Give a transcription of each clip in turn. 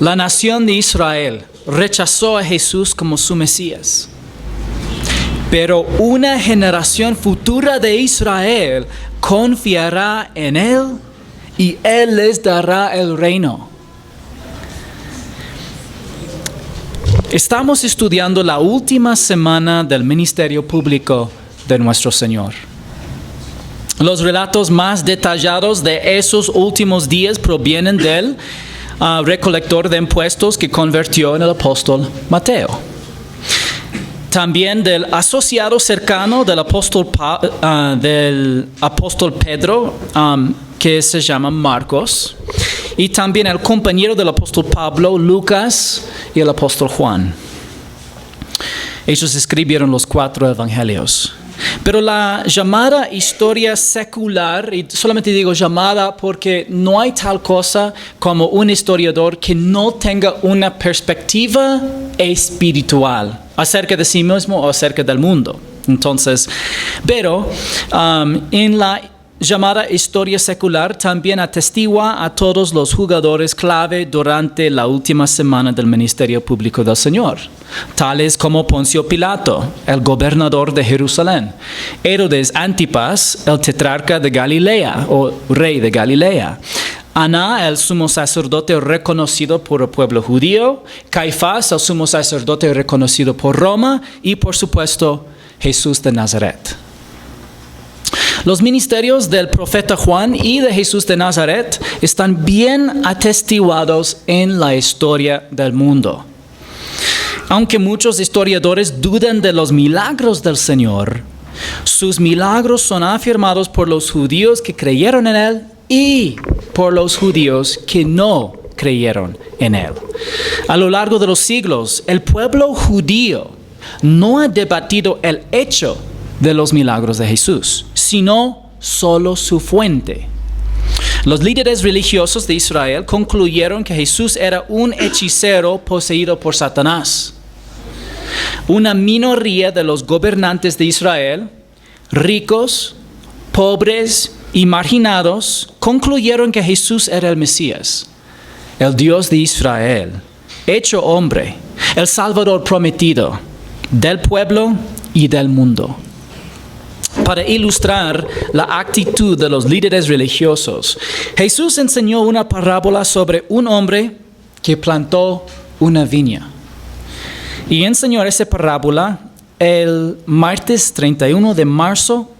La nación de Israel rechazó a Jesús como su Mesías. Pero una generación futura de Israel confiará en Él y Él les dará el reino. Estamos estudiando la última semana del ministerio público de nuestro Señor. Los relatos más detallados de esos últimos días provienen del recolector de impuestos que convirtió en el apóstol Mateo. También del asociado cercano del apóstol Pedro, que se llama Marcos, y también el compañero del apóstol Pablo, Lucas, y el apóstol Juan. Ellos escribieron los 4 evangelios. Pero la llamada historia secular, y solamente digo llamada porque no hay tal cosa como un historiador que no tenga una perspectiva espiritual acerca de sí mismo o acerca del mundo. Entonces, pero en la llamada historia secular también atestigua a todos los jugadores clave durante la última semana del ministerio público del Señor, tales como Poncio Pilato, el gobernador de Jerusalén, Herodes Antipas, el tetrarca de Galilea o rey de Galilea, Aná, el sumo sacerdote reconocido por el pueblo judío, Caifás, el sumo sacerdote reconocido por Roma, y por supuesto Jesús de Nazaret. Los ministerios del profeta Juan y de Jesús de Nazaret están bien atestiguados en la historia del mundo. Aunque muchos historiadores dudan de los milagros del Señor, sus milagros son afirmados por los judíos que creyeron en Él y por los judíos que no creyeron en Él. A lo largo de los siglos, el pueblo judío no ha debatido el hecho de los milagros de Jesús, sino solo su fuente. Los líderes religiosos de Israel concluyeron que Jesús era un hechicero poseído por Satanás. Una minoría de los gobernantes de Israel, ricos, pobres y marginados, concluyeron que Jesús era el Mesías, el Dios de Israel, hecho hombre, el Salvador prometido del pueblo y del mundo. Para ilustrar la actitud de los líderes religiosos, Jesús enseñó una parábola sobre un hombre que plantó una viña. Y enseñó esa parábola el martes 31 de marzo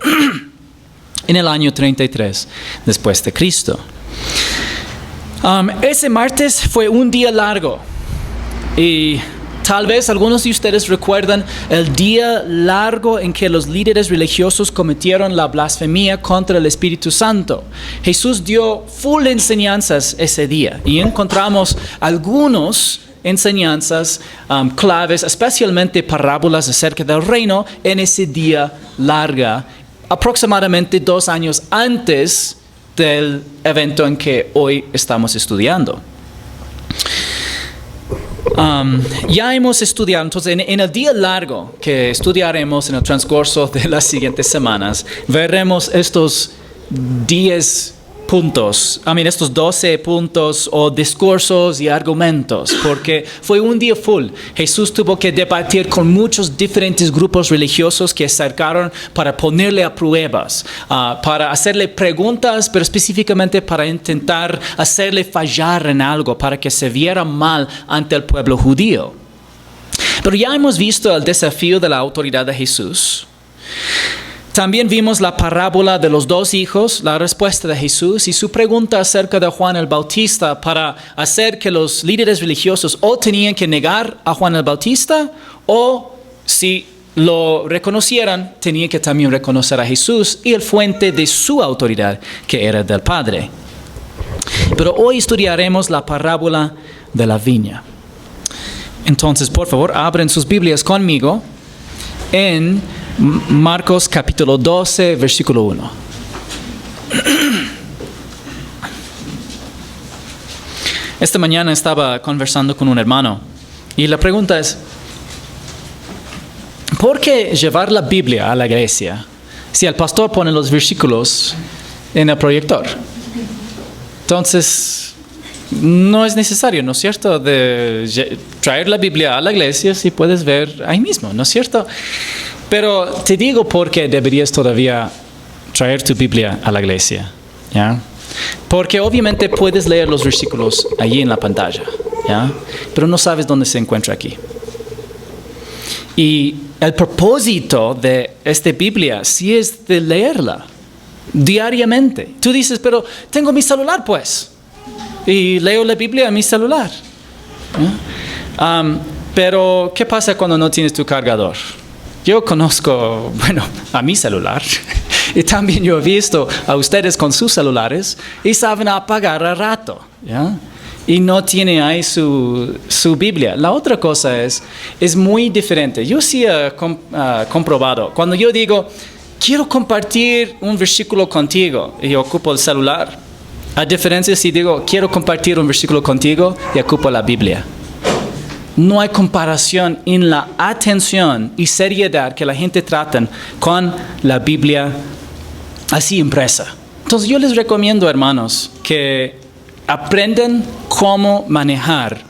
en el año 33 después de Cristo. Ese martes fue un día largo y tal vez algunos de ustedes recuerdan el día largo en que los líderes religiosos cometieron la blasfemia contra el Espíritu Santo. Jesús dio full enseñanzas ese día y encontramos algunas enseñanzas claves, especialmente parábolas acerca del reino en ese día largo, aproximadamente 2 años antes del evento en que hoy estamos estudiando. Ya hemos estudiado, entonces en el día largo que estudiaremos en el transcurso de las siguientes semanas, veremos estos 10 puntos, estos 12 puntos o discursos y argumentos, porque fue un día full. Jesús tuvo que debatir con muchos diferentes grupos religiosos que se acercaron para ponerle a pruebas, para hacerle preguntas, pero específicamente para intentar hacerle fallar en algo, para que se viera mal ante el pueblo judío. Pero ya hemos visto el desafío de la autoridad de Jesús. También vimos la parábola de los 2 hijos, la respuesta de Jesús y su pregunta acerca de Juan el Bautista para hacer que los líderes religiosos o tenían que negar a Juan el Bautista o si lo reconocieran, tenían que también reconocer a Jesús y el fuente de su autoridad que era del Padre. Pero hoy estudiaremos la parábola de la viña. Entonces, por favor, abren sus Biblias conmigo en Marcos capítulo 12, versículo 1. Esta mañana estaba conversando con un hermano y la pregunta es, ¿por qué llevar la Biblia a la iglesia si el pastor pone los versículos en el proyector? Entonces, no es necesario, ¿no es cierto?, de traer la Biblia a la iglesia si puedes ver ahí mismo, ¿no es cierto? Pero te digo por qué deberías todavía traer tu Biblia a la iglesia, ¿ya? Porque obviamente puedes leer los versículos allí en la pantalla, ¿ya? Pero no sabes dónde se encuentra aquí. Y el propósito de esta Biblia sí es de leerla diariamente. Tú dices, pero tengo mi celular pues, y leo la Biblia en mi celular, ¿ya? Pero ¿qué pasa cuando no tienes tu cargador? Yo conozco, a mi celular. Y también yo he visto a ustedes con sus celulares y saben apagar a rato, ¿ya? Y no tiene ahí su Biblia. La otra cosa es muy diferente. Yo sí he comprobado. Cuando yo digo, quiero compartir un versículo contigo y ocupo el celular, a diferencia si digo, quiero compartir un versículo contigo y ocupo la Biblia. No hay comparación en la atención y seriedad que la gente trata con la Biblia así impresa. Entonces yo les recomiendo, hermanos, que aprendan cómo manejar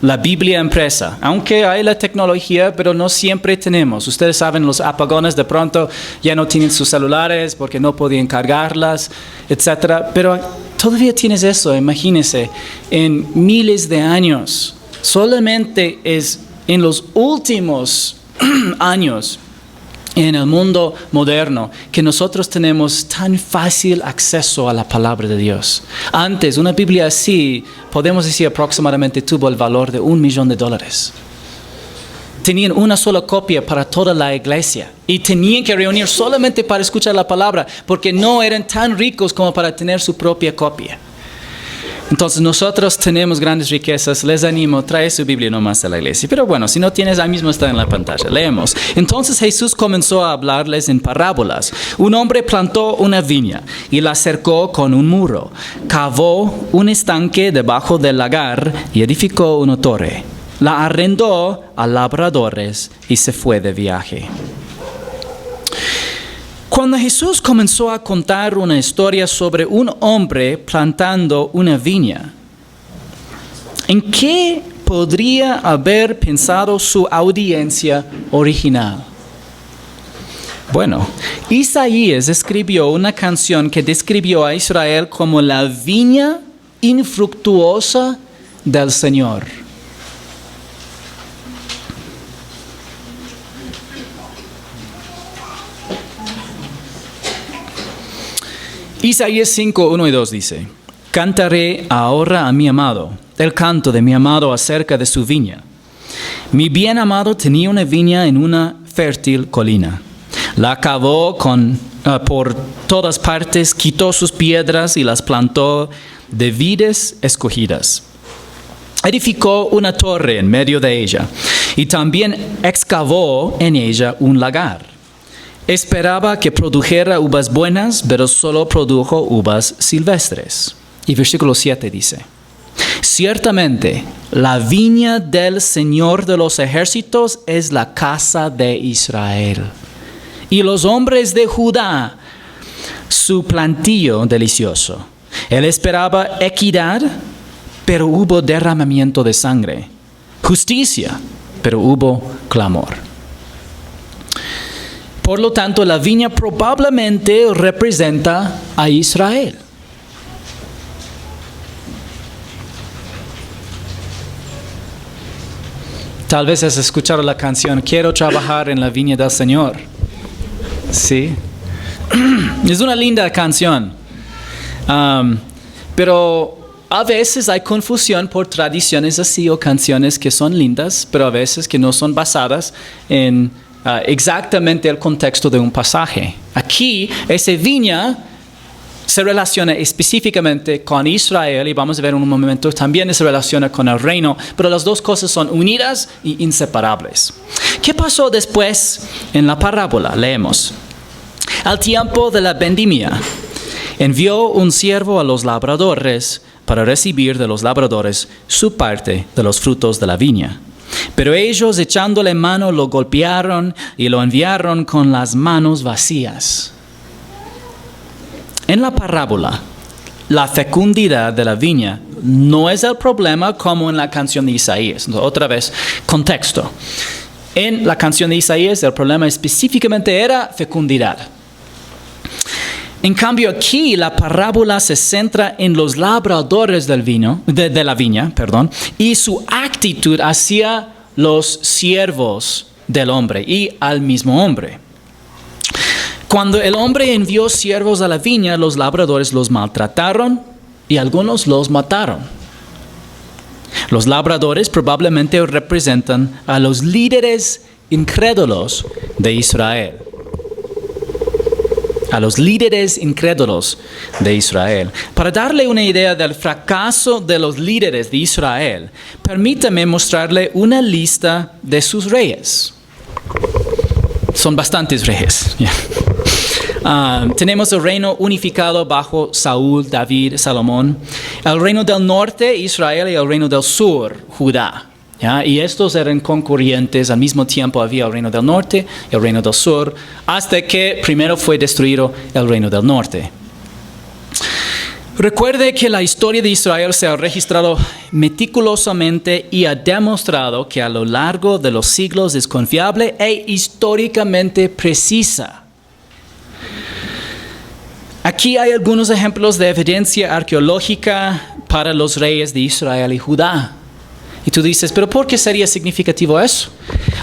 la Biblia impresa. Aunque hay la tecnología, pero no siempre tenemos. Ustedes saben, los apagones de pronto ya no tienen sus celulares porque no podían cargarlas, etc. Pero todavía tienes eso, imagínense, en miles de años. Solamente es en los últimos años en el mundo moderno que nosotros tenemos tan fácil acceso a la palabra de Dios. Antes, una Biblia así, podemos decir aproximadamente tuvo el valor de $1 millón. Tenían una sola copia para toda la iglesia y tenían que reunir solamente para escuchar la palabra porque no eran tan ricos como para tener su propia copia. Entonces nosotros tenemos grandes riquezas. Les animo, trae su Biblia nomás a la iglesia. Pero bueno, si no tienes, ahí mismo está en la pantalla. Leemos. Entonces Jesús comenzó a hablarles en parábolas. Un hombre plantó una viña y la cercó con un muro. Cavó un estanque debajo del lagar y edificó una torre. La arrendó a labradores y se fue de viaje. Cuando Jesús comenzó a contar una historia sobre un hombre plantando una viña, ¿en qué podría haber pensado su audiencia original? Bueno, Isaías escribió una canción que describió a Israel como la viña infructuosa del Señor. Isaías 5, 1 y 2 dice, cantaré ahora a mi amado, el canto de mi amado acerca de su viña. Mi bien amado tenía una viña en una fértil colina. La cavó por todas partes, quitó sus piedras y las plantó de vides escogidas. Edificó una torre en medio de ella y también excavó en ella un lagar. Esperaba que produjera uvas buenas, pero solo produjo uvas silvestres. Y versículo 7 dice, ciertamente la viña del Señor de los ejércitos es la casa de Israel. Y los hombres de Judá, su plantío delicioso. Él esperaba equidad, pero hubo derramamiento de sangre. Justicia, pero hubo clamor. Por lo tanto, la viña probablemente representa a Israel. Tal vez has escuchado la canción, quiero trabajar en la viña del Señor. Sí. Es una linda canción. Pero a veces hay confusión por tradiciones así o canciones que son lindas, pero a veces que no son basadas en exactamente el contexto de un pasaje. Aquí, esa viña se relaciona específicamente con Israel y vamos a ver en un momento, también se relaciona con el reino, pero las dos cosas son unidas y inseparables. ¿Qué pasó después en la parábola? Leemos. Al tiempo de la vendimia, envió un siervo a los labradores para recibir de los labradores su parte de los frutos de la viña. Pero ellos, echándole mano, lo golpearon y lo enviaron con las manos vacías. En la parábola, la fecundidad de la viña no es el problema como en la canción de Isaías. Entonces, otra vez, contexto. En la canción de Isaías el problema específicamente era fecundidad. En cambio aquí la parábola se centra en los labradores de la viña, y su actitud hacia los siervos del hombre y al mismo hombre. Cuando el hombre envió siervos a la viña, los labradores los maltrataron y algunos los mataron. Los labradores probablemente representan a los líderes incrédulos de Israel. A los líderes incrédulos de Israel. Para darle una idea del fracaso de los líderes de Israel, permítame mostrarle una lista de sus reyes. Son bastantes reyes. Tenemos el reino unificado bajo Saúl, David, Salomón. El reino del norte, Israel, y el reino del sur, Judá. ¿Ya? Y estos eran concurrentes, al mismo tiempo había el reino del norte y el reino del sur, hasta que primero fue destruido el reino del norte. Recuerde que la historia de Israel se ha registrado meticulosamente y ha demostrado que a lo largo de los siglos es confiable e históricamente precisa. Aquí hay algunos ejemplos de evidencia arqueológica para los reyes de Israel y Judá. Y tú dices, ¿pero por qué sería significativo eso?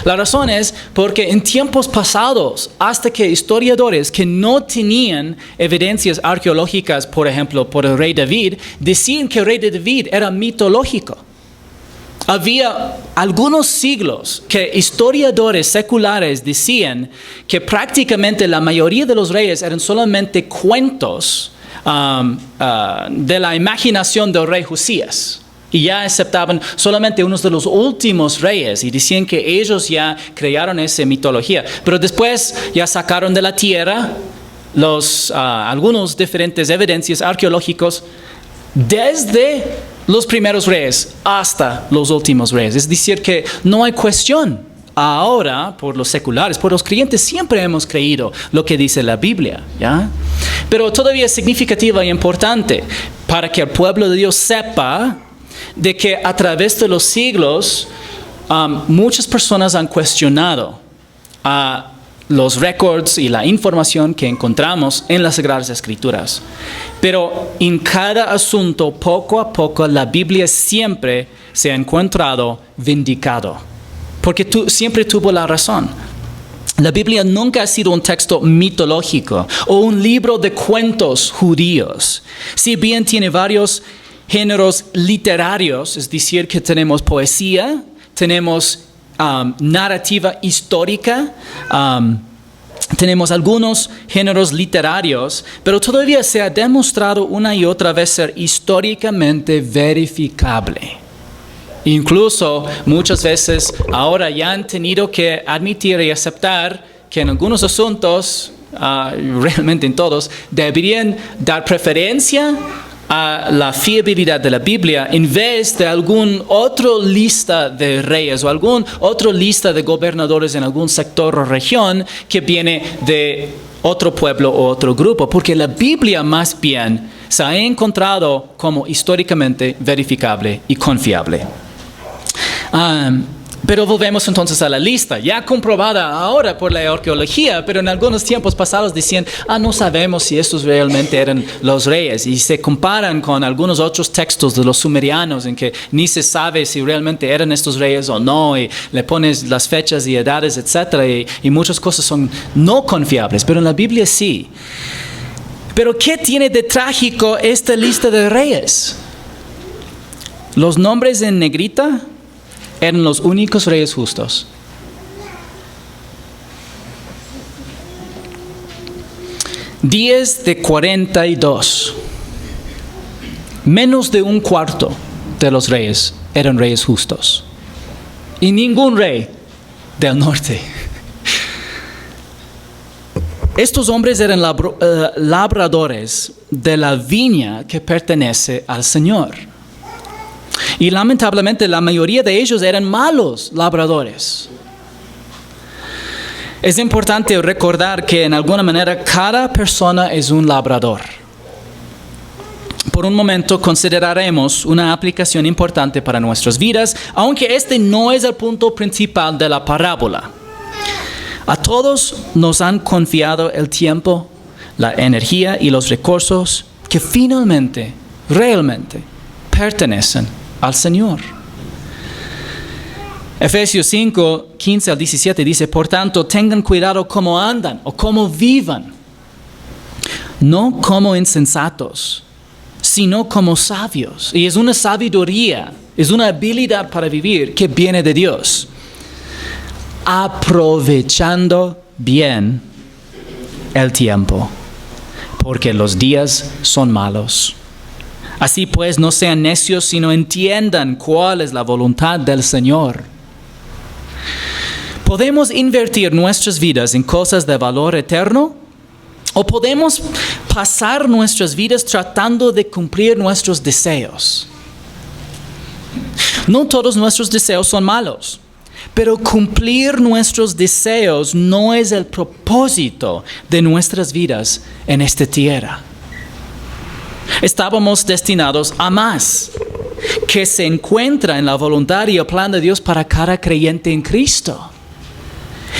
La razón es porque en tiempos pasados, hasta que historiadores que no tenían evidencias arqueológicas, por ejemplo, por el rey David, decían que el rey de David era mitológico. Había algunos siglos que historiadores seculares decían que prácticamente la mayoría de los reyes eran solamente cuentos de la imaginación del rey Josías. Y ya aceptaban solamente unos de los últimos reyes y decían que ellos ya crearon esa mitología. Pero después ya sacaron de la tierra algunos diferentes evidencias arqueológicas desde los primeros reyes hasta los últimos reyes. Es decir, que no hay cuestión. Ahora, por los seculares, por los creyentes, siempre hemos creído lo que dice la Biblia, ¿ya? Pero todavía es significativo y importante para que el pueblo de Dios sepa de que a través de los siglos muchas personas han cuestionado los récords y la información que encontramos en las Sagradas Escrituras. Pero en cada asunto, poco a poco, la Biblia siempre se ha encontrado vindicado, porque siempre tuvo la razón. La Biblia nunca ha sido un texto mitológico o un libro de cuentos judíos. Si bien tiene varios géneros literarios, es decir, que tenemos poesía, tenemos narrativa histórica, tenemos algunos géneros literarios, pero todavía se ha demostrado una y otra vez ser históricamente verificable. Incluso muchas veces ahora ya han tenido que admitir y aceptar que en algunos asuntos, realmente en todos, deberían dar preferencia a la fiabilidad de la Biblia en vez de algún otro lista de reyes o algún otro lista de gobernadores en algún sector o región que viene de otro pueblo o otro grupo, porque la Biblia más bien se ha encontrado como históricamente verificable y confiable. Pero volvemos entonces a la lista, ya comprobada ahora por la arqueología, pero en algunos tiempos pasados decían, no sabemos si estos realmente eran los reyes, y se comparan con algunos otros textos de los sumerianos en que ni se sabe si realmente eran estos reyes o no, y le pones las fechas y edades, etc., y muchas cosas son no confiables, pero en la Biblia sí. Pero ¿qué tiene de trágico esta lista de reyes? Los nombres en negrita eran los únicos reyes justos. 10 de 42. Menos de un cuarto de los reyes eran reyes justos. Y ningún rey del norte. Estos hombres eran labradores de la viña que pertenece al Señor. Y lamentablemente la mayoría de ellos eran malos labradores. Es importante recordar que en alguna manera cada persona es un labrador. por un momento consideraremos una aplicación importante para nuestras vidas, aunque este no es el punto principal de la parábola. A todos nos han confiado el tiempo, la energía y los recursos que finalmente, realmente, pertenecen al Señor. Efesios 5, 15 al 17 dice, por tanto, tengan cuidado cómo andan o cómo vivan, no como insensatos, sino como sabios. Y es una sabiduría, es una habilidad para vivir que viene de Dios. Aprovechando bien el tiempo, porque los días son malos. Así pues, no sean necios, sino entiendan cuál es la voluntad del Señor. ¿Podemos invertir nuestras vidas en cosas de valor eterno? ¿O podemos pasar nuestras vidas tratando de cumplir nuestros deseos? No todos nuestros deseos son malos, pero cumplir nuestros deseos no es el propósito de nuestras vidas en esta tierra. Estábamos destinados a más, que se encuentra en la voluntad y el plan de Dios para cada creyente en Cristo.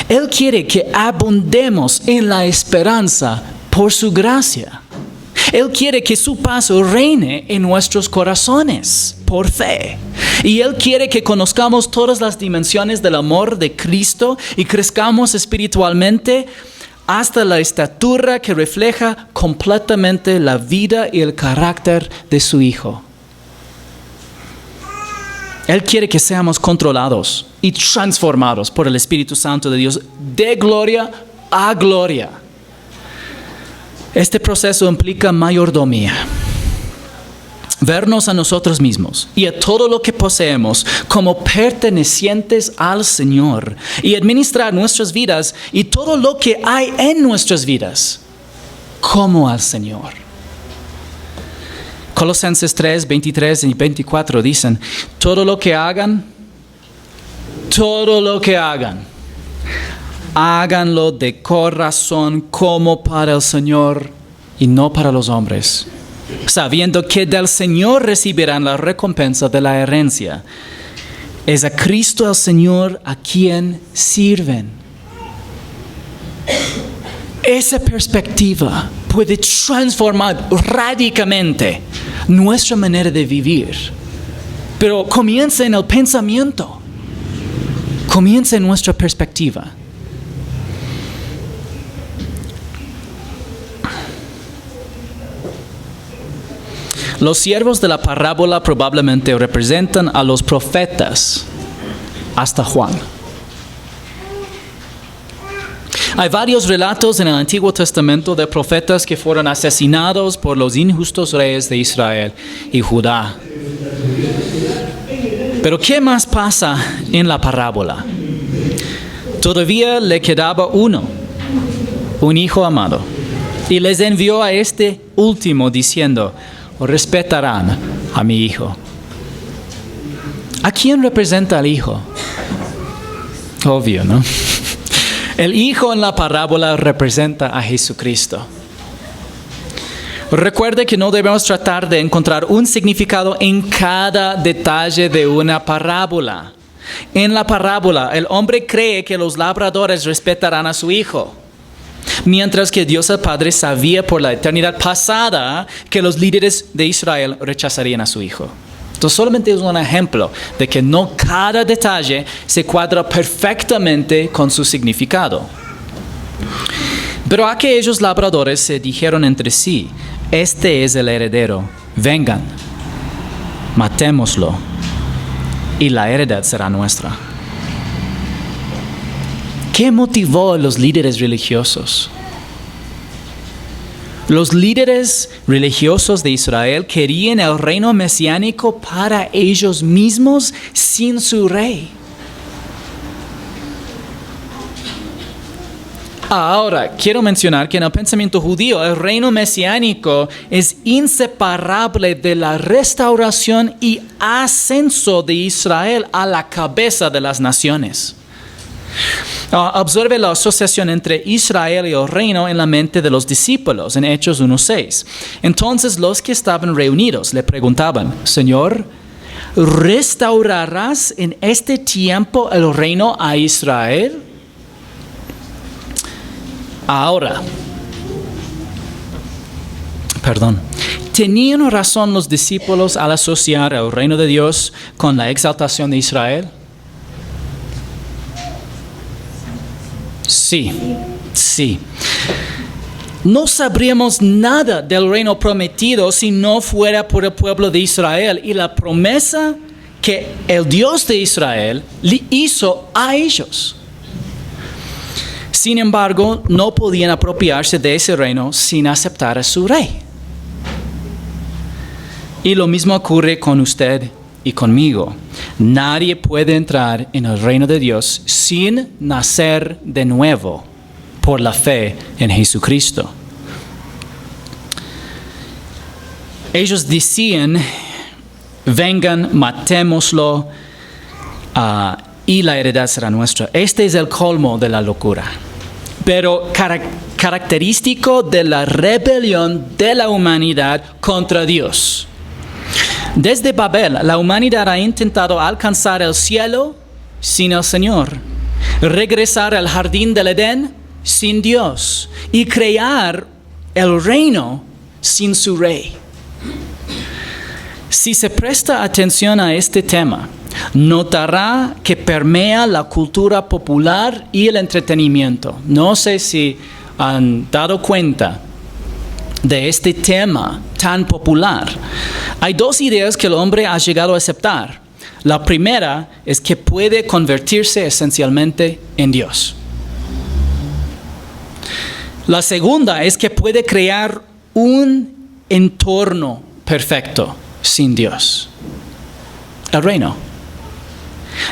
Él quiere que abundemos en la esperanza por su gracia. Él quiere que su paz reine en nuestros corazones por fe. Y Él quiere que conozcamos todas las dimensiones del amor de Cristo y crezcamos espiritualmente hasta la estatura que refleja completamente la vida y el carácter de su Hijo. Él quiere que seamos controlados y transformados por el Espíritu Santo de Dios de gloria a gloria. Este proceso implica mayordomía. Vernos a nosotros mismos y a todo lo que poseemos como pertenecientes al Señor y administrar nuestras vidas y todo lo que hay en nuestras vidas como al Señor. Colosenses 3, 23 y 24 dicen, todo lo que hagan, háganlo de corazón como para el Señor y no para los hombres, sabiendo que del Señor recibirán la recompensa de la herencia. Es a Cristo el Señor a quien sirven. Esa perspectiva puede transformar radicalmente nuestra manera de vivir. Pero comienza en el pensamiento. Comienza en nuestra perspectiva. Los siervos de la parábola probablemente representan a los profetas hasta Juan. Hay varios relatos en el Antiguo Testamento de profetas que fueron asesinados por los injustos reyes de Israel y Judá. Pero ¿qué más pasa en la parábola? Todavía le quedaba un hijo amado, y les envió a este último diciendo, respetarán a mi hijo. ¿A quién representa el hijo? Obvio, ¿no? El hijo en la parábola representa a Jesucristo. Recuerde que no debemos tratar de encontrar un significado en cada detalle de una parábola. En la parábola, el hombre cree que los labradores respetarán a su hijo, mientras que Dios el Padre sabía por la eternidad pasada que los líderes de Israel rechazarían a su hijo. Entonces solamente es un ejemplo de que no cada detalle se cuadra perfectamente con su significado. Pero aquellos labradores se dijeron entre sí, este es el heredero, vengan, matémoslo y la heredad será nuestra. ¿Qué motivó a los líderes religiosos? Los líderes religiosos de Israel querían el reino mesiánico para ellos mismos sin su rey. Ahora, quiero mencionar que en el pensamiento judío el reino mesiánico es inseparable de la restauración y ascenso de Israel a la cabeza de las naciones. Observe la asociación entre Israel y el reino en la mente de los discípulos en Hechos 1:6. Entonces los que estaban reunidos le preguntaban, Señor, ¿restaurarás en este tiempo el reino a Israel? Ahora, ¿tenían razón los discípulos al asociar el reino de Dios con la exaltación de Israel? Sí. No sabríamos nada del reino prometido si no fuera por el pueblo de Israel y la promesa que el Dios de Israel le hizo a ellos. Sin embargo, no podían apropiarse de ese reino sin aceptar a su rey. Y lo mismo ocurre con usted y conmigo. Nadie puede entrar en el reino de Dios sin nacer de nuevo por la fe en Jesucristo. Ellos decían, vengan, matémoslo y la heredad será nuestra. Este es el colmo de la locura. Pero característico de la rebelión de la humanidad contra Dios. Desde Babel, la humanidad ha intentado alcanzar el cielo sin el Señor, regresar al jardín del Edén sin Dios y crear el reino sin su rey. Si se presta atención a este tema, notará que permea la cultura popular y el entretenimiento. No sé si han dado cuenta de este tema tan popular. Hay dos ideas que el hombre ha llegado a aceptar. La primera es que puede convertirse esencialmente en Dios. La segunda es que puede crear un entorno perfecto sin Dios. El reino.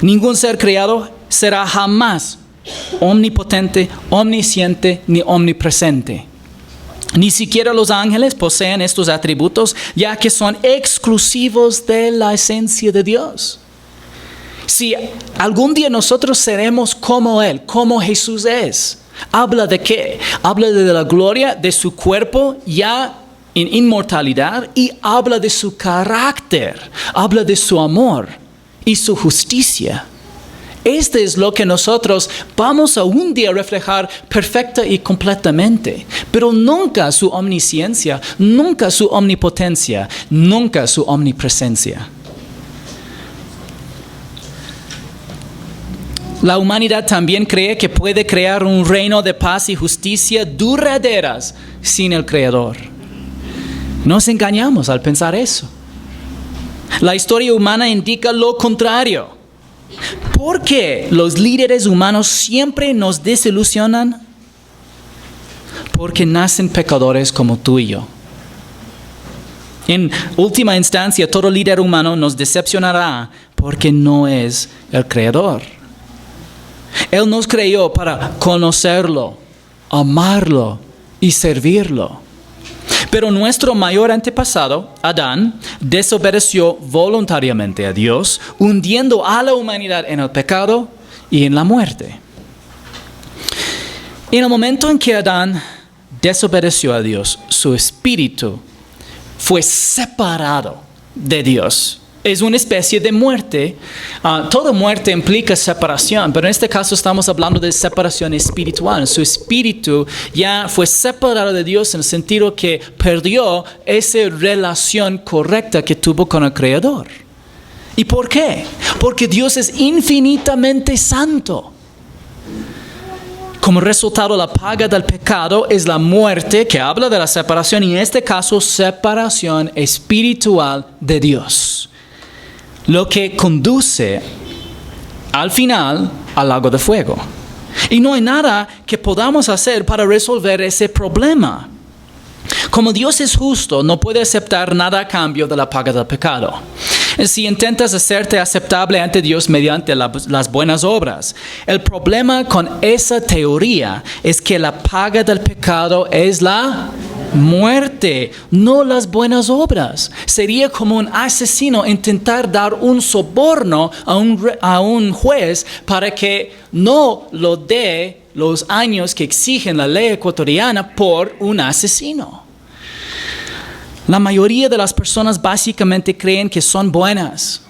Ningún ser creado será jamás omnipotente, omnisciente ni omnipresente. Ni siquiera los ángeles poseen estos atributos, ya que son exclusivos de la esencia de Dios. Si algún día nosotros seremos como Él, como Jesús es, ¿habla de qué? Habla de la gloria de su cuerpo ya en inmortalidad y habla de su carácter, habla de su amor y su justicia. Este es lo que nosotros vamos a un día reflejar perfecta y completamente, pero nunca su omnisciencia, nunca su omnipotencia, nunca su omnipresencia. La humanidad también cree que puede crear un reino de paz y justicia duraderas sin el Creador. Nos engañamos al pensar eso. La historia humana indica lo contrario. ¿Por qué los líderes humanos siempre nos desilusionan? Porque nacen pecadores como tú y yo. En última instancia, todo líder humano nos decepcionará porque no es el Creador. Él nos creó para conocerlo, amarlo y servirlo. Pero nuestro mayor antepasado, Adán, desobedeció voluntariamente a Dios, hundiendo a la humanidad en el pecado y en la muerte. En el momento en que Adán desobedeció a Dios, su espíritu fue separado de Dios. Es una especie de muerte. Toda muerte implica separación, pero en este caso estamos hablando de separación espiritual. Su espíritu ya fue separado de Dios en el sentido que perdió esa relación correcta que tuvo con el Creador. ¿Y por qué? Porque Dios es infinitamente santo. Como resultado, la paga del pecado es la muerte, que habla de la separación, y en este caso, separación espiritual de Dios. Lo que conduce al final al lago de fuego. Y no hay nada que podamos hacer para resolver ese problema. Como Dios es justo, no puede aceptar nada a cambio de la paga del pecado. Si intentas hacerte aceptable ante Dios mediante las buenas obras, el problema con esa teoría es que la paga del pecado es la muerte, no las buenas obras. Sería como un asesino intentar dar un soborno a un juez para que no lo dé los años que exigen la ley ecuatoriana por un asesino. La mayoría de las personas básicamente creen que son buenas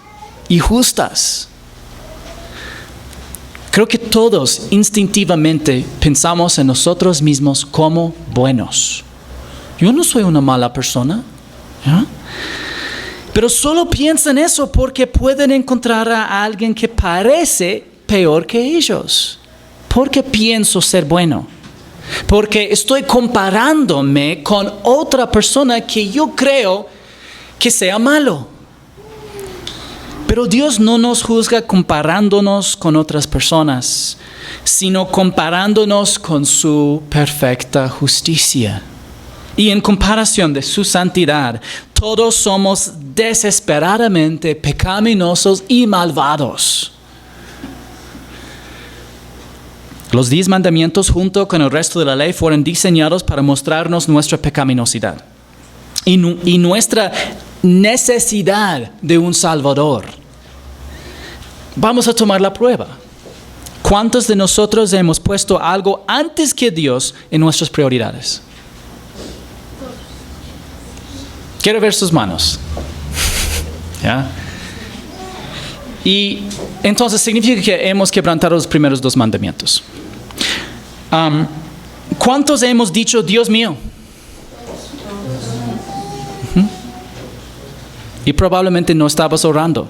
y justas. Creo que todos instintivamente pensamos en nosotros mismos como buenos. Yo no soy una mala persona, ¿ya? Pero solo piensan eso porque pueden encontrar a alguien que parece peor que ellos. Porque pienso ser bueno. Porque estoy comparándome con otra persona que yo creo que sea malo. Pero Dios no nos juzga comparándonos con otras personas, sino comparándonos con su perfecta justicia. Y en comparación de su santidad, todos somos desesperadamente pecaminosos y malvados. Los 10 mandamientos junto con el resto de la ley fueron diseñados para mostrarnos nuestra pecaminosidad y nuestra necesidad de un Salvador. Vamos a tomar la prueba. ¿Cuántos de nosotros hemos puesto algo antes que Dios en nuestras prioridades? Quiero ver sus manos. ¿Ya? Y entonces significa que hemos quebrantado los primeros 2 mandamientos. ¿Cuántos hemos dicho, Dios mío? Y probablemente no estabas orando.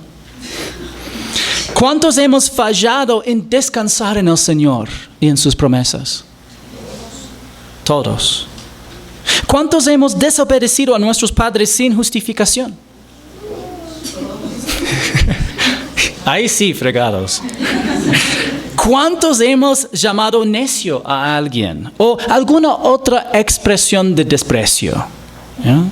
¿Cuántos hemos fallado en descansar en el Señor y en sus promesas? Todos. ¿Cuántos hemos desobedecido a nuestros padres sin justificación? Ahí sí, fregados. ¿Cuántos hemos llamado necio a alguien o alguna otra expresión de desprecio? ¿Ya?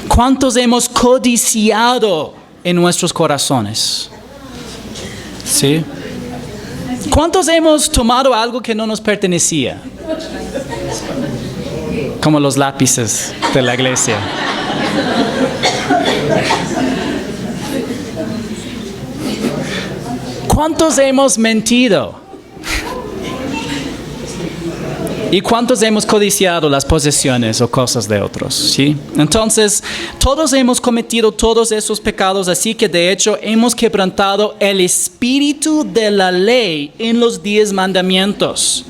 ¿Cuántos hemos codiciado en nuestros corazones? ¿Sí? ¿Cuántos hemos tomado algo que no nos pertenecía? Como los lápices de la iglesia. ¿Cuántos hemos mentido? ¿Y cuántos hemos codiciado las posesiones o cosas de otros? ¿Sí? Entonces, todos hemos cometido todos esos pecados, así que de hecho hemos quebrantado el espíritu de la ley en los 10 mandamientos.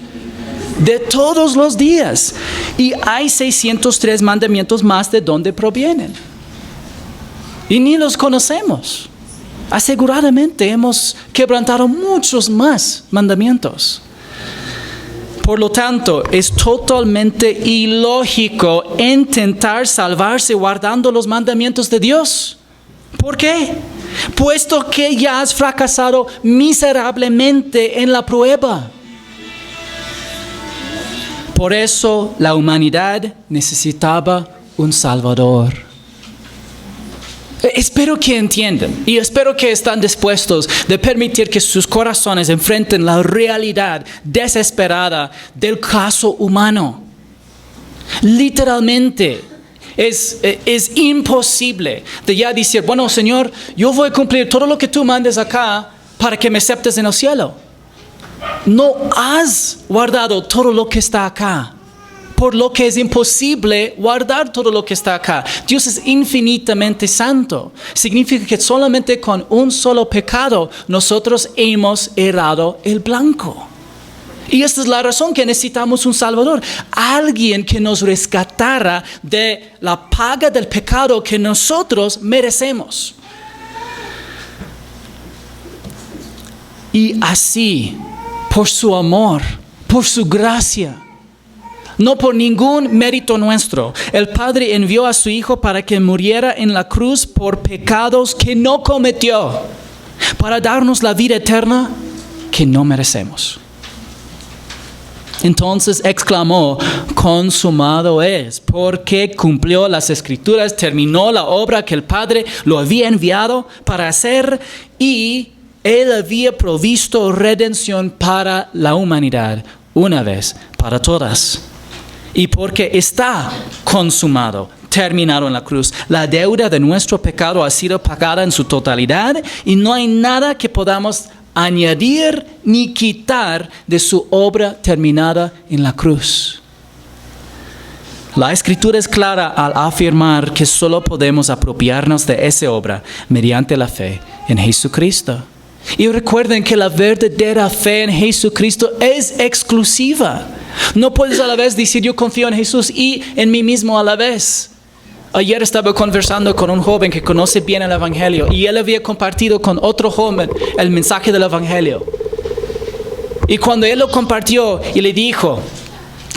De todos los días. Y hay 603 mandamientos más de donde provienen. Y ni los conocemos. Aseguradamente hemos quebrantado muchos más mandamientos. Por lo tanto, es totalmente ilógico intentar salvarse guardando los mandamientos de Dios. ¿Por qué? Puesto que ya has fracasado miserablemente en la prueba. Por eso la humanidad necesitaba un Salvador. Espero que entiendan y espero que están dispuestos de permitir que sus corazones enfrenten la realidad desesperada del caso humano. Literalmente es imposible de ya decir, bueno, Señor, yo voy a cumplir todo lo que tú mandes acá para que me aceptes en el cielo. No has guardado todo lo que está acá. Por lo que es imposible guardar todo lo que está acá. Dios es infinitamente santo. Significa que solamente con un solo pecado nosotros hemos errado el blanco. Y esta es la razón que necesitamos un Salvador. Alguien que nos rescatara de la paga del pecado que nosotros merecemos. Y así, por su amor, por su gracia, no por ningún mérito nuestro, el Padre envió a su Hijo para que muriera en la cruz por pecados que no cometió, para darnos la vida eterna que no merecemos. Entonces exclamó, consumado es, porque cumplió las Escrituras, terminó la obra que el Padre lo había enviado para hacer y Él había provisto redención para la humanidad una vez para todas. Y porque está consumado, terminado en la cruz, la deuda de nuestro pecado ha sido pagada en su totalidad y no hay nada que podamos añadir ni quitar de su obra terminada en la cruz. La Escritura es clara al afirmar que solo podemos apropiarnos de esa obra mediante la fe en Jesucristo. Y recuerden que la verdadera fe en Jesucristo es exclusiva. No puedes a la vez decir yo confío en Jesús y en mí mismo a la vez. Ayer estaba conversando con un joven que conoce bien el Evangelio y él había compartido con otro joven el mensaje del Evangelio. Y cuando él lo compartió y le dijo,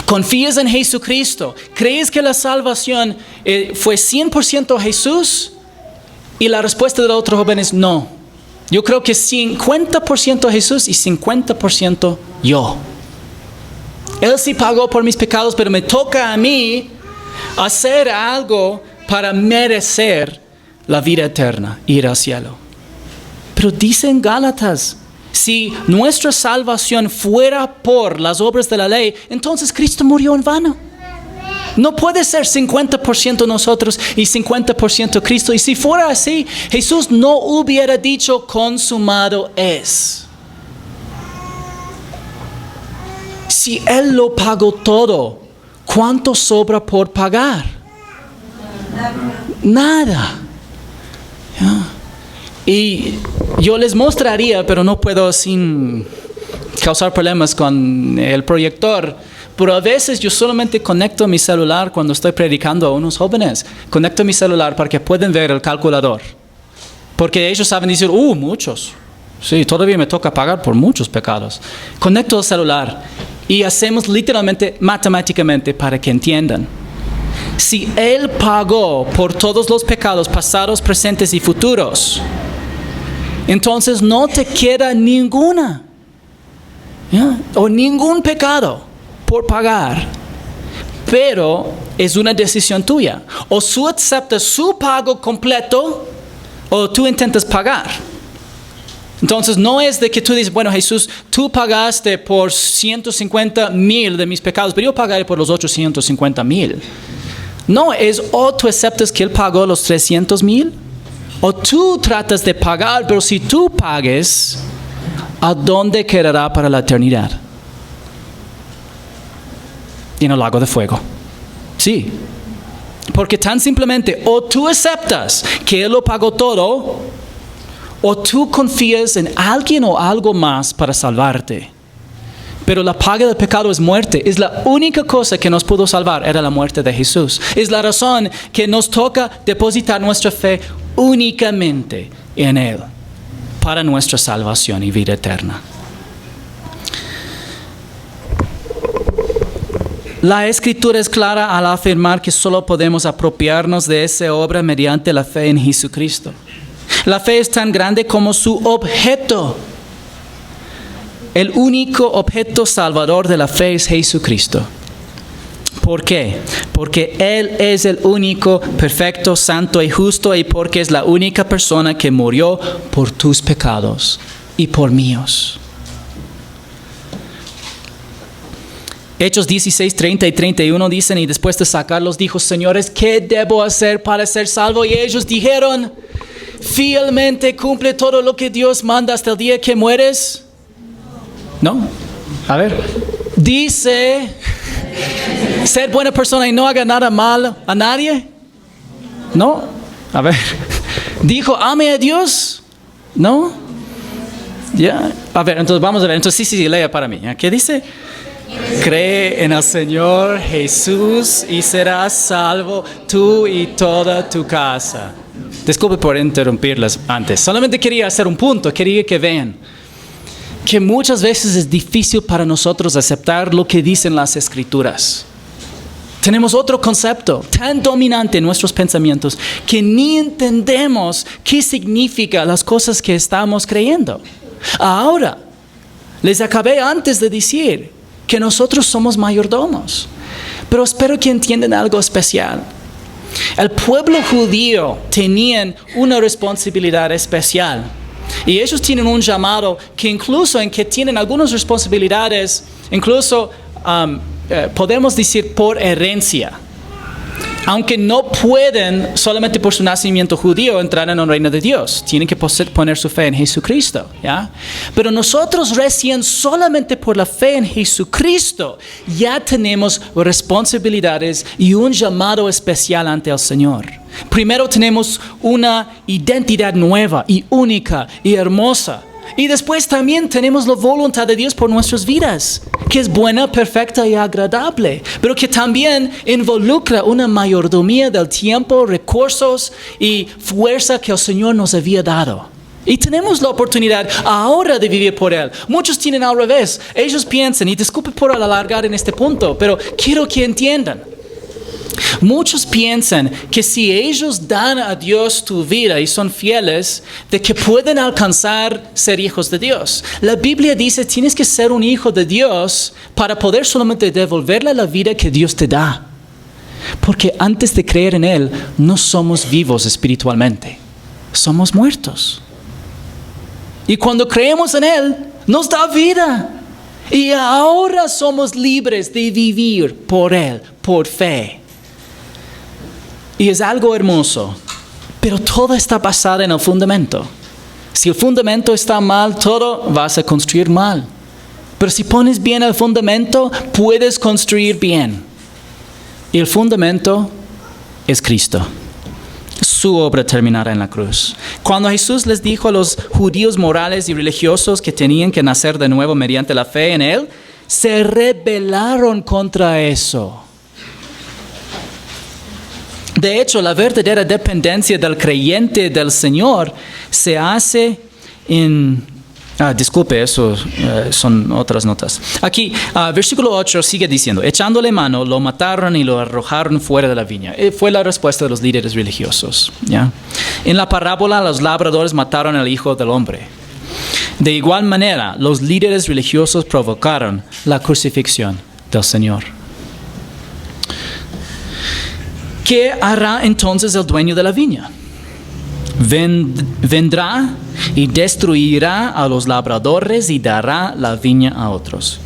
¿confías en Jesucristo? ¿Crees que la salvación fue 100% Jesús? Y la respuesta del otro joven es no. Yo creo que 50% Jesús y 50% yo. Él sí pagó por mis pecados, pero me toca a mí hacer algo para merecer la vida eterna, ir al cielo. Pero dice en Gálatas, si nuestra salvación fuera por las obras de la ley, entonces Cristo murió en vano. No puede ser 50% nosotros y 50% Cristo. Y si fuera así, Jesús no hubiera dicho consumado es. Si Él lo pagó todo, ¿cuánto sobra por pagar? Nada. Y yo les mostraría, pero no puedo sin causar problemas con el proyector. Pero a veces yo solamente conecto mi celular cuando estoy predicando a unos jóvenes. Conecto mi celular para que puedan ver el calculador. Porque ellos saben decir, muchos. Sí, todavía me toca pagar por muchos pecados. Conecto el celular y hacemos literalmente, matemáticamente, para que entiendan. Si Él pagó por todos los pecados pasados, presentes y futuros, entonces no te queda ninguna, o ningún pecado por pagar. Pero es una decisión tuya. O tú aceptas su pago completo, o tú intentas pagar. Entonces no es de que tú dices, bueno Jesús, tú pagaste por 150,000 de mis pecados, pero yo pagaré por los otros 150,000. No, es o tú aceptas que Él pagó los 300,000, o tú tratas de pagar, pero si tú pagues, ¿a dónde quedará para la eternidad? En el lago de fuego. Sí. Porque tan simplemente, o tú aceptas que Él lo pagó todo, o tú confías en alguien o algo más para salvarte. Pero la paga del pecado es muerte. Es la única cosa que nos pudo salvar, era la muerte de Jesús. Es la razón que nos toca depositar nuestra fe únicamente en Él, para nuestra salvación y vida eterna. La Escritura es clara al afirmar que solo podemos apropiarnos de esa obra mediante la fe en Jesucristo. La fe es tan grande como su objeto. El único objeto salvador de la fe es Jesucristo. ¿Por qué? Porque Él es el único, perfecto, santo y justo, y porque es la única persona que murió por tus pecados y por míos. Hechos 16, 30 y 31 dicen, y después de sacarlos dijo, señores, ¿qué debo hacer para ser salvo? Y ellos dijeron, fielmente cumple todo lo que Dios manda hasta el día que mueres. ¿No? A ver. Dice, ser buena persona y no haga nada mal a nadie. ¿No? A ver. Dijo, ame a Dios. ¿No? Ya. A ver, entonces vamos a ver. Entonces sí, lea para mí. ¿Qué dice? Cree en el Señor Jesús y serás salvo tú y toda tu casa. Disculpe por interrumpirlas antes. Solamente quería hacer un punto. Quería que vean que muchas veces es difícil para nosotros aceptar lo que dicen las Escrituras. Tenemos otro concepto tan dominante en nuestros pensamientos que ni entendemos qué significa las cosas que estamos creyendo. Ahora, les acabé antes de decir que nosotros somos mayordomos, pero espero que entiendan algo especial. El pueblo judío tenía una responsabilidad especial. Y ellos tienen un llamado que incluso en que tienen algunas responsabilidades incluso podemos decir por herencia. Aunque no pueden solamente por su nacimiento judío entrar en el reino de Dios. Tienen que poner su fe en Jesucristo, ¿ya? Pero nosotros recién solamente por la fe en Jesucristo ya tenemos responsabilidades y un llamado especial ante el Señor. Primero tenemos una identidad nueva y única y hermosa. Y después también tenemos la voluntad de Dios por nuestras vidas, que es buena, perfecta y agradable, pero que también involucra una mayordomía del tiempo, recursos y fuerza que el Señor nos había dado. Y tenemos la oportunidad ahora de vivir por Él. Muchos tienen al revés. Ellos piensan, y disculpe por alargar en este punto, pero quiero que entiendan. Muchos piensan que si ellos dan a Dios tu vida y son fieles, de que pueden alcanzar ser hijos de Dios. La Biblia dice, tienes que ser un hijo de Dios para poder solamente devolverle la vida que Dios te da. Porque antes de creer en Él, no somos vivos espiritualmente. Somos muertos. Y cuando creemos en Él, nos da vida. Y ahora somos libres de vivir por Él, por fe. Y es algo hermoso, pero todo está basado en el fundamento. Si el fundamento está mal, todo vas a construir mal. Pero si pones bien el fundamento, puedes construir bien. Y el fundamento es Cristo. Su obra terminará en la cruz. Cuando Jesús les dijo a los judíos morales y religiosos que tenían que nacer de nuevo mediante la fe en Él, se rebelaron contra eso. De hecho, la verdadera dependencia del creyente del Señor se hace en... disculpe, eso son otras notas. Aquí, versículo 8 sigue diciendo, echándole mano, lo mataron y lo arrojaron fuera de la viña. Fue la respuesta de los líderes religiosos. ¿Ya? En la parábola, los labradores mataron al Hijo del Hombre. De igual manera, los líderes religiosos provocaron la crucifixión del Señor. ¿Qué hará entonces el dueño de la viña? Vendrá y destruirá a los labradores y dará la viña a otros.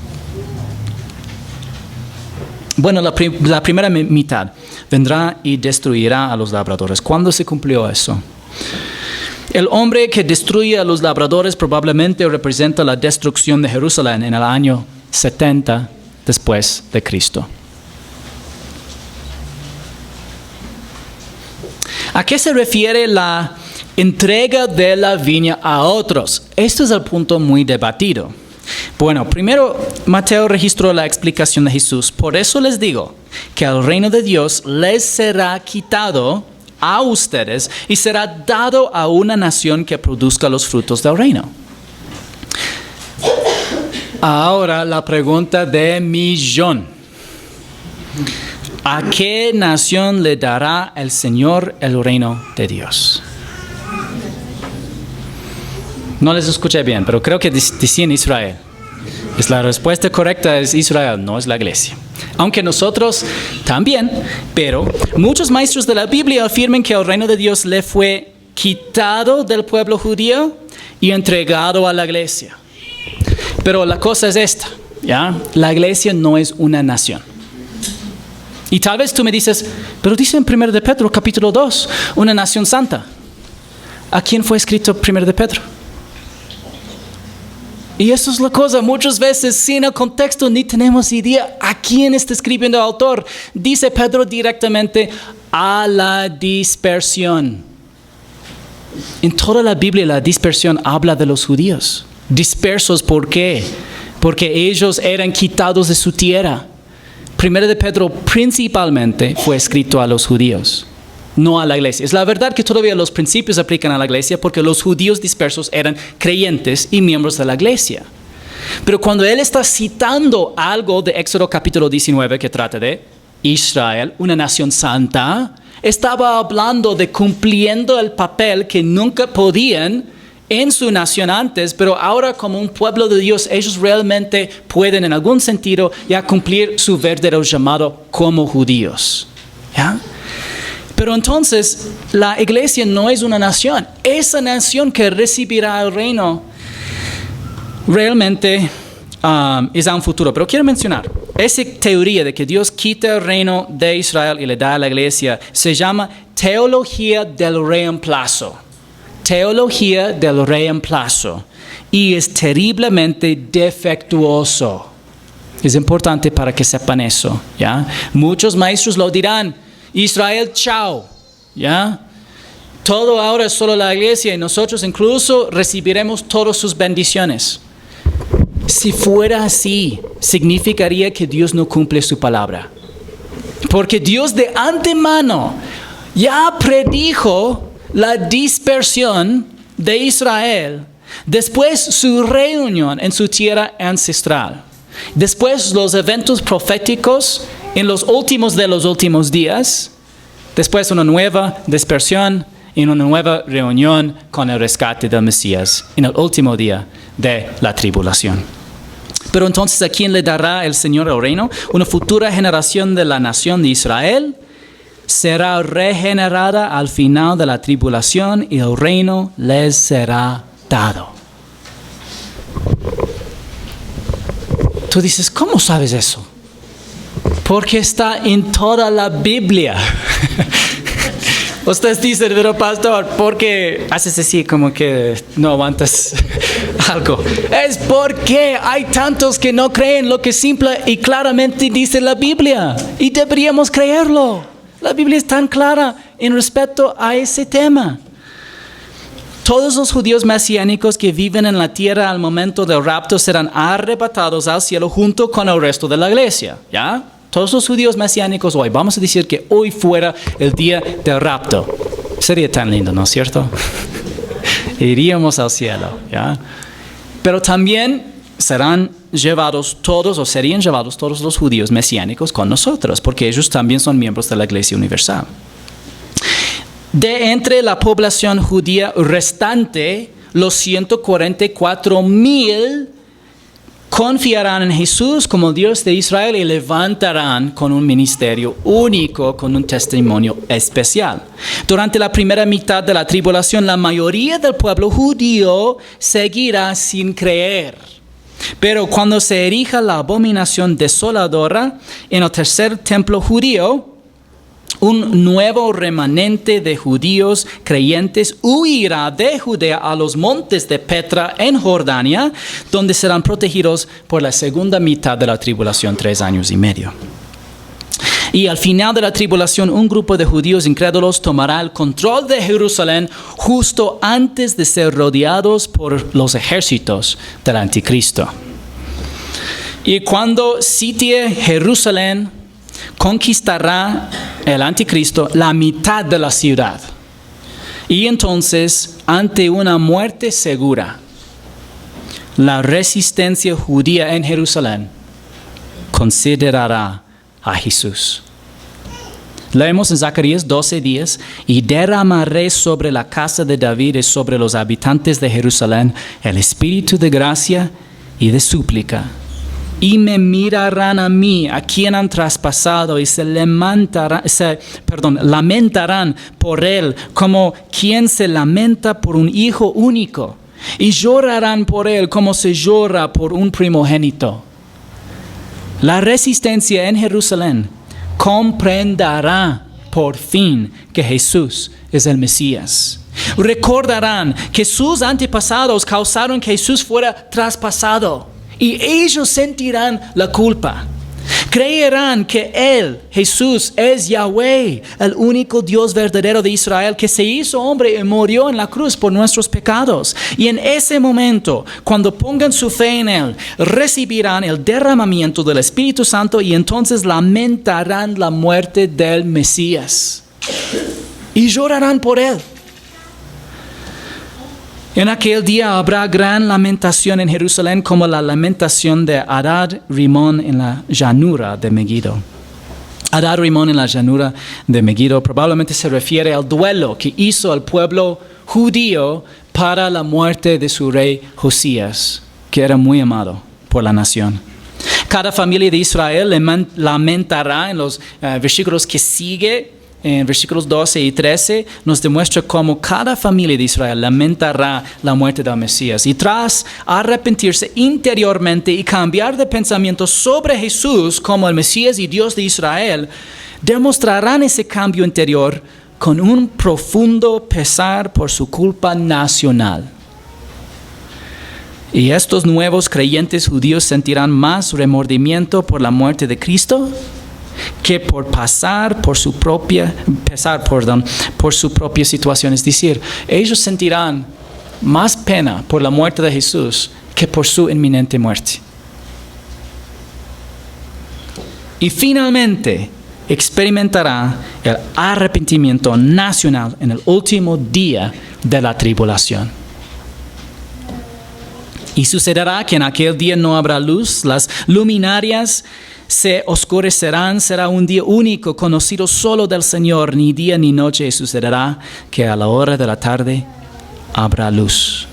Bueno, la primera mitad. Vendrá y destruirá a los labradores. ¿Cuándo se cumplió eso? El hombre que destruye a los labradores probablemente representa la destrucción de Jerusalén en el año 70 después de Cristo. ¿A qué se refiere la entrega de la viña a otros? Esto es el punto muy debatido. Bueno, primero Mateo registró la explicación de Jesús. Por eso les digo que el reino de Dios les será quitado a ustedes y será dado a una nación que produzca los frutos del reino. Ahora la pregunta de millón. ¿A qué nación le dará el Señor el reino de Dios? No les escuché bien, pero creo que decían Israel. La respuesta correcta es Israel, no es la iglesia. Aunque nosotros también, pero muchos maestros de la Biblia afirman que el reino de Dios le fue quitado del pueblo judío y entregado a la iglesia. Pero la cosa es esta, ¿ya? La iglesia no es una nación. Y tal vez tú me dices, pero dice en 1 de Pedro, capítulo 2, una nación santa. ¿A quién fue escrito 1 de Pedro? Y eso es la cosa, muchas veces sin el contexto ni tenemos idea a quién está escribiendo el autor. Dice Pedro directamente, a la dispersión. En toda la Biblia la dispersión habla de los judíos. Dispersos, ¿por qué? Porque ellos eran quitados de su tierra. 1 de Pedro principalmente fue escrito a los judíos, no a la iglesia. Es la verdad que todavía los principios aplican a la iglesia porque los judíos dispersos eran creyentes y miembros de la iglesia. Pero cuando él está citando algo de Éxodo capítulo 19 que trata de Israel, una nación santa, estaba hablando de cumpliendo el papel que nunca podían en su nación antes, pero ahora como un pueblo de Dios, ellos realmente pueden en algún sentido ya cumplir su verdadero llamado como judíos. ¿Ya? Pero entonces, la iglesia no es una nación. Esa nación que recibirá el reino realmente es a un futuro. Pero quiero mencionar, esa teoría de que Dios quita el reino de Israel y le da a la iglesia se llama teología del reemplazo. Teología del reemplazo. Y es terriblemente defectuoso. Es importante para que sepan eso, ¿ya? Muchos maestros lo dirán, Israel, chao, ¿ya? Todo ahora es solo la iglesia y nosotros incluso recibiremos todas sus bendiciones. Si fuera así, significaría que Dios no cumple su palabra. Porque Dios de antemano ya predijo la dispersión de Israel, después su reunión en su tierra ancestral. Después los eventos proféticos en los últimos de los últimos días. Después una nueva dispersión y una nueva reunión con el rescate del Mesías en el último día de la tribulación. Pero entonces, ¿a quién le dará el Señor el reino? Una futura generación de la nación de Israel será regenerada al final de la tribulación y el reino les será dado. Tú dices, ¿cómo sabes eso? Porque está en toda la Biblia. Ustedes dicen, pero pastor, ¿por qué haces así como que no aguantas algo? Es porque hay tantos que no creen lo que simple y claramente dice la Biblia. Y deberíamos creerlo. La Biblia es tan clara en respecto a ese tema. Todos los judíos mesiánicos que viven en la tierra al momento del rapto serán arrebatados al cielo junto con el resto de la iglesia, ¿ya? Todos los judíos mesiánicos hoy, vamos a decir que hoy fuera el día del rapto. Sería tan lindo, ¿no es cierto? Iríamos al cielo, ¿ya? Pero también serán llevados todos, o serían llevados todos los judíos mesiánicos con nosotros, porque ellos también son miembros de la Iglesia Universal. De entre la población judía restante, los 144,000 confiarán en Jesús como Dios de Israel y levantarán con un ministerio único, con un testimonio especial. Durante la primera mitad de la tribulación, la mayoría del pueblo judío seguirá sin creer. Pero cuando se erija la abominación desoladora en el tercer templo judío, un nuevo remanente de judíos creyentes huirá de Judea a los montes de Petra en Jordania, donde serán protegidos por la segunda mitad de la tribulación, 3 años y medio. Y al final de la tribulación, un grupo de judíos incrédulos tomará el control de Jerusalén justo antes de ser rodeados por los ejércitos del anticristo. Y cuando sitie Jerusalén, conquistará el anticristo la mitad de la ciudad. Y entonces, ante una muerte segura, la resistencia judía en Jerusalén considerará a Jesús. Leemos en Zacarías 12:10, y derramaré sobre la casa de David y sobre los habitantes de Jerusalén el espíritu de gracia y de súplica. Y me mirarán a mí, a quien han traspasado, y se lamentarán por él, como quien se lamenta por un hijo único. Y llorarán por él, como se llora por un primogénito. La resistencia en Jerusalén comprenderá por fin que Jesús es el Mesías. Recordarán que sus antepasados causaron que Jesús fuera traspasado. Y ellos sentirán la culpa. Creerán que Él, Jesús, es Yahweh, el único Dios verdadero de Israel, que se hizo hombre y murió en la cruz por nuestros pecados. Y en ese momento, cuando pongan su fe en Él, recibirán el derramamiento del Espíritu Santo y entonces lamentarán la muerte del Mesías. Y llorarán por Él. En aquel día habrá gran lamentación en Jerusalén, como la lamentación de Adad Rimón en la llanura de Megiddo. Adad Rimón en la llanura de Megiddo probablemente se refiere al duelo que hizo el pueblo judío para la muerte de su rey Josías, que era muy amado por la nación. Cada familia de Israel lamentará en los versículos que sigue en versículos 12 y 13, nos demuestra cómo cada familia de Israel lamentará la muerte del Mesías. Y tras arrepentirse interiormente y cambiar de pensamiento sobre Jesús como el Mesías y Dios de Israel, demostrarán ese cambio interior con un profundo pesar por su culpa nacional. Y estos nuevos creyentes judíos sentirán más remordimiento por la muerte de Cristo que por por su propia situación. Es decir, ellos sentirán más pena por la muerte de Jesús que por su inminente muerte. Y finalmente experimentará el arrepentimiento nacional en el último día de la tribulación. Y sucederá que en aquel día no habrá luz, las luminarias se oscurecerán, será un día único, conocido solo del Señor, ni día ni noche, y sucederá que a la hora de la tarde habrá luz.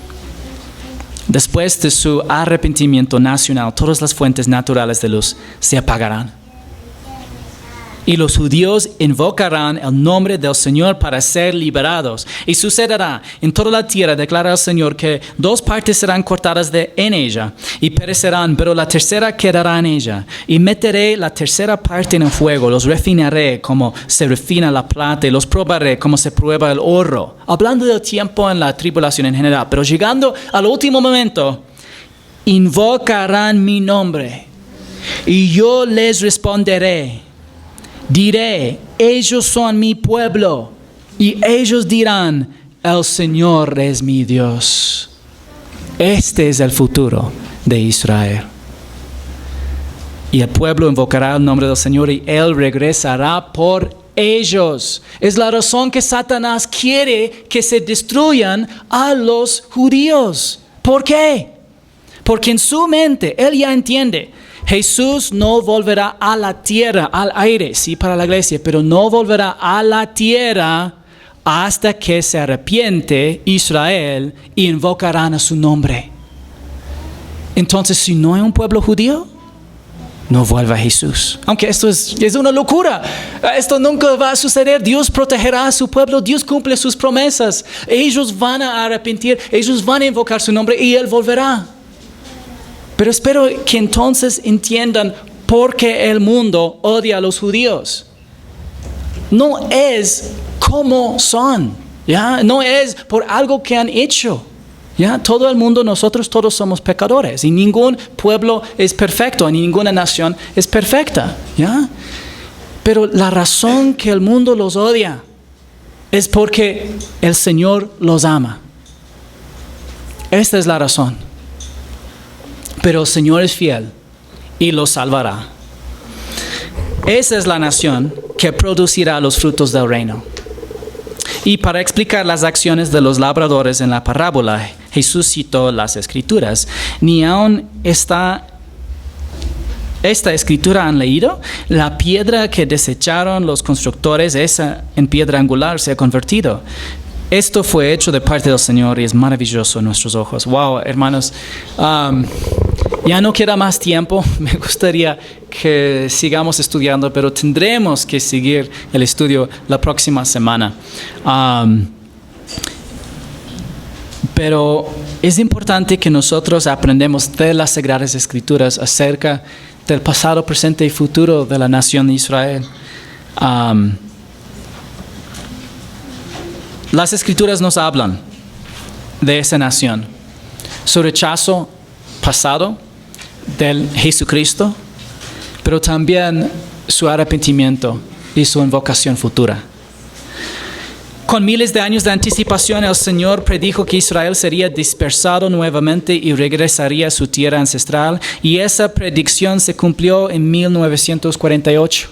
Después de su arrepentimiento nacional, todas las fuentes naturales de luz se apagarán. Y los judíos invocarán el nombre del Señor para ser liberados. Y sucederá en toda la tierra, declara el Señor, que 2 partes serán cortadas en ella y perecerán, pero la tercera quedará en ella. Y meteré la tercera parte en el fuego, los refinaré como se refina la plata y los probaré como se prueba el oro. Hablando del tiempo en la tribulación en general, pero llegando al último momento, invocarán mi nombre y yo les responderé. Diré, ellos son mi pueblo, y ellos dirán, el Señor es mi Dios. Este es el futuro de Israel. Y el pueblo invocará el nombre del Señor y Él regresará por ellos. Es la razón que Satanás quiere que se destruyan a los judíos. ¿Por qué? Porque en su mente Él ya entiende. Jesús no volverá a la tierra, al aire, sí, para la iglesia, pero no volverá a la tierra hasta que se arrepiente Israel y invocarán a su nombre. Entonces, si no hay un pueblo judío, no vuelva Jesús. Aunque esto es una locura. Esto nunca va a suceder. Dios protegerá a su pueblo. Dios cumple sus promesas. Ellos van a arrepentir. Ellos van a invocar su nombre y Él volverá. Pero espero que entonces entiendan por qué el mundo odia a los judíos. No es como son, ¿ya? No es por algo que han hecho, ¿ya? Todo el mundo, nosotros todos somos pecadores y ningún pueblo es perfecto, ni ninguna nación es perfecta, ¿ya? Pero la razón que el mundo los odia es porque el Señor los ama. Esta es la razón. Pero el Señor es fiel y los salvará. Esa es la nación que producirá los frutos del reino. Y para explicar las acciones de los labradores en la parábola, Jesús citó las Escrituras. Ni aún esta escritura han leído. La piedra que desecharon los constructores, esa en piedra angular, se ha convertido. Esto fue hecho de parte del Señor y es maravilloso en nuestros ojos. Wow, hermanos, ya no queda más tiempo. Me gustaría que sigamos estudiando, pero tendremos que seguir el estudio la próxima semana. Pero es importante que nosotros aprendamos de las Sagradas Escrituras acerca del pasado, presente y futuro de la nación de Israel. Las Escrituras nos hablan de esa nación, su rechazo pasado del Jesucristo, pero también su arrepentimiento y su invocación futura. Con miles de años de anticipación, el Señor predijo que Israel sería dispersado nuevamente y regresaría a su tierra ancestral, y esa predicción se cumplió en 1948.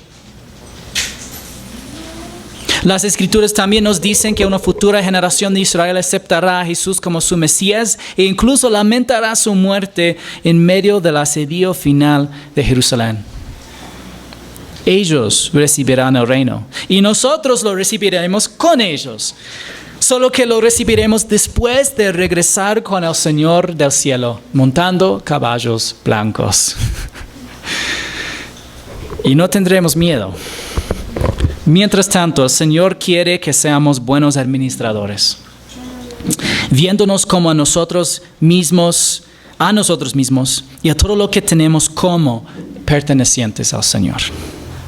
Las Escrituras también nos dicen que una futura generación de Israel aceptará a Jesús como su Mesías e incluso lamentará su muerte en medio del asedio final de Jerusalén. Ellos recibirán el reino y nosotros lo recibiremos con ellos, solo que lo recibiremos después de regresar con el Señor del cielo, montando caballos blancos. Y no tendremos miedo. Mientras tanto, el Señor quiere que seamos buenos administradores, viéndonos como a nosotros mismos y a todo lo que tenemos como pertenecientes al Señor.